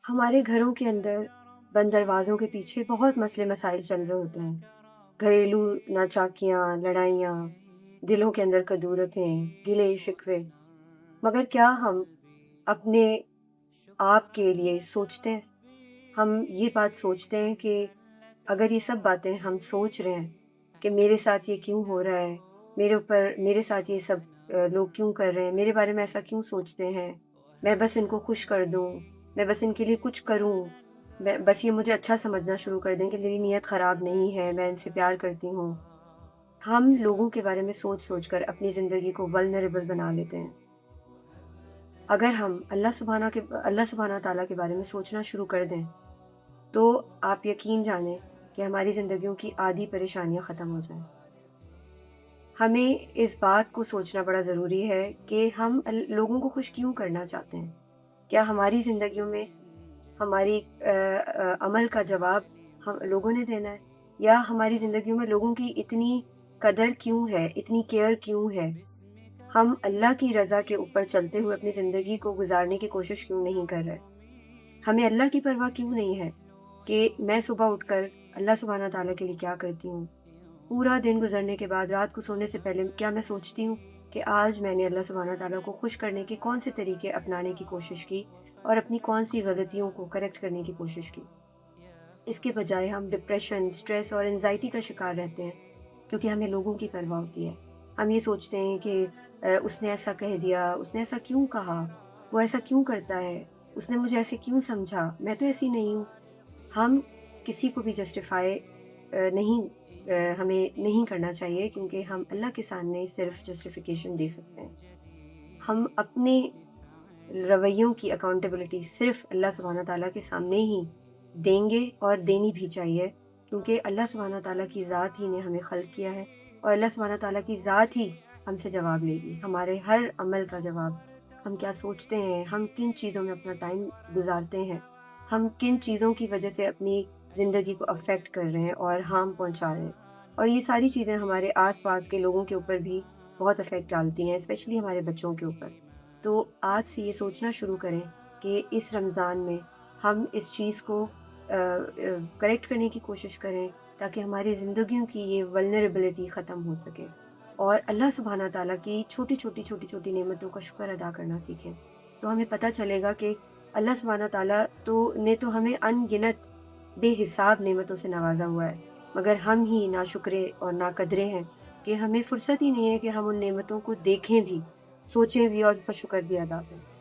ہمارے گھروں کے اندر بند دروازوں کے پیچھے بہت مسئلے مسائل چل رہے ہوتے ہیں۔ گھریلو ناچاکیاں، لڑائیاں، دلوں کے اندر کدورتیں، گلے شکوے۔ مگر کیا ہم اپنے آپ کے لیے سوچتے ہیں؟ ہم یہ بات سوچتے ہیں کہ اگر یہ سب باتیں ہم سوچ رہے ہیں کہ میرے ساتھ یہ کیوں ہو رہا ہے، میرے ساتھ یہ سب لوگ کیوں کر رہے ہیں، میرے بارے میں ایسا کیوں سوچتے ہیں، میں بس ان کو خوش کر دوں، میں بس ان کے لیے کچھ کروں، بس یہ مجھے اچھا سمجھنا شروع کر دیں کہ میری نیت خراب نہیں ہے، میں ان سے پیار کرتی ہوں۔ ہم لوگوں کے بارے میں سوچ سوچ کر اپنی زندگی کو ولنریبل بنا لیتے ہیں۔ اگر ہم اللہ سبحانہ تعالیٰ کے بارے میں سوچنا شروع کر دیں تو آپ یقین جانیں کہ ہماری زندگیوں کی آدھی پریشانیاں ختم ہو جائیں۔ ہمیں اس بات کو سوچنا بڑا ضروری ہے کہ ہم لوگوں کو خوش کیوں کرنا چاہتے ہیں۔ کیا ہماری زندگیوں میں ہماری عمل کا جواب ہم لوگوں نے دینا ہے، یا ہماری زندگیوں میں لوگوں کی اتنی قدر کیوں ہے، اتنی کیئر کیوں ہے؟ ہم اللہ کی رضا کے اوپر چلتے ہوئے اپنی زندگی کو گزارنے کی کوشش کیوں نہیں کر رہے؟ ہمیں اللہ کی پرواہ کیوں نہیں ہے کہ میں صبح اٹھ کر اللہ سبحانہ تعالیٰ کے لیے کیا کرتی ہوں؟ پورا دن گزرنے کے بعد رات کو سونے سے پہلے کیا میں سوچتی ہوں کہ آج میں نے اللہ سبحانہ تعالیٰ کو خوش کرنے کے کون سے طریقے اپنانے کی کوشش کی اور اپنی کون سی غلطیوں کو کریکٹ کرنے کی کوشش کی؟ اس کے بجائے ہم ڈپریشن، سٹریس اور انزائٹی کا شکار رہتے ہیں کیونکہ ہمیں لوگوں کی پرواہ ہوتی ہے۔ ہم یہ سوچتے ہیں کہ اس نے ایسا کہہ دیا، اس نے ایسا کیوں کہا، وہ ایسا کیوں کرتا ہے، اس نے مجھے ایسے کیوں سمجھا، میں تو ایسی نہیں ہوں۔ ہم کسی کو بھی جسٹیفائی ہمیں نہیں کرنا چاہیے، کیونکہ ہم اللہ کے سامنے صرف جسٹیفیکیشن دے سکتے ہیں۔ ہم اپنے رویوں کی اکاؤنٹیبلٹی صرف اللہ سبحانہ تعالیٰ کے سامنے ہی دیں گے، اور دینی بھی چاہیے، کیونکہ اللہ سبحانہ تعالیٰ کی ذات ہی نے ہمیں خلق کیا ہے، اور اللہ سبحانہ تعالیٰ کی ذات ہی ہم سے جواب لے گی، ہمارے ہر عمل کا جواب۔ ہم کیا سوچتے ہیں، ہم کن چیزوں میں اپنا ٹائم گزارتے ہیں، ہم کن چیزوں کی وجہ سے اپنی زندگی کو افیکٹ کر رہے ہیں اور ہارم پہنچا رہے ہیں، اور یہ ساری چیزیں ہمارے آس پاس کے لوگوں کے اوپر بھی بہت افیکٹ ڈالتی ہیں، اسپیشلی ہمارے بچوں کے اوپر۔ تو آج سے یہ سوچنا شروع کریں کہ اس رمضان میں ہم اس چیز کو کریکٹ کرنے کی کوشش کریں تاکہ ہماری زندگیوں کی یہ ولنریبلٹی ختم ہو سکے، اور اللہ سبحانہ تعالیٰ کی چھوٹی چھوٹی نعمتوں کا شکر ادا کرنا سیکھیں۔ تو ہمیں پتہ چلے گا کہ اللہ سبحانہ تعالیٰ نے تو ہمیں ان گنت بے حساب نعمتوں سے نوازا ہوا ہے، مگر ہم ہی ناشکرے اور ناقدرے ہیں کہ ہمیں فرصت ہی نہیں ہے کہ ہم ان نعمتوں کو دیکھیں بھی، سوچیں بھی اور اس کا شکر بھی ادا کریں۔